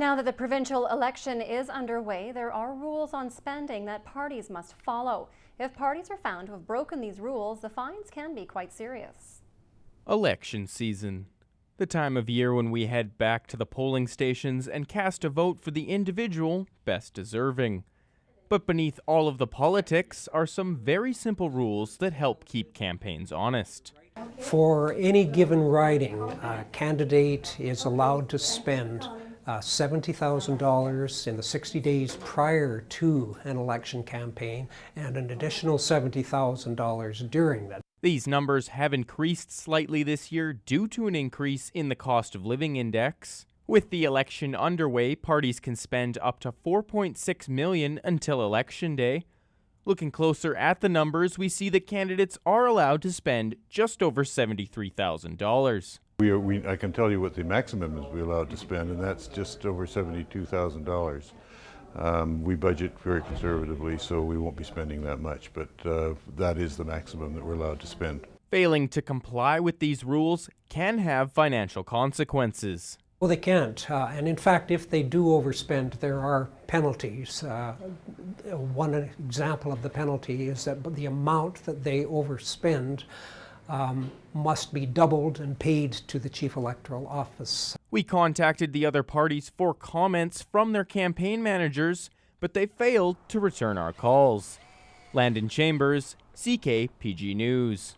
Now that the provincial election is underway, there are rules on spending that parties must follow. If parties are found to have broken these rules, the fines can be quite serious. Election season. The time of year when we head back to the polling stations and cast a vote for the individual best deserving. But beneath all of the politics are some very simple rules that help keep campaigns honest. For any given riding, a candidate is allowed to spend $70,000 in the 60 days prior to an election campaign and an additional $70,000 during that. These numbers have increased slightly this year due to an increase in the cost of living index. With the election underway, parties can spend up to $4.6 million until Election Day. Looking closer at the numbers, we see that candidates are allowed to spend just over $73,000. I can tell you what the maximum is we're allowed to spend, and that's just over $72,000. We budget very conservatively, so we won't be spending that much, but that is the maximum that we're allowed to spend. Failing to comply with these rules can have financial consequences. Well, they can't, and in fact, if they do overspend, there are penalties. One example of the penalty is that the amount that they overspend must be doubled and paid to the Chief Electoral Office. We contacted the other parties for comments from their campaign managers, but they failed to return our calls. Landon Chambers, CKPG News.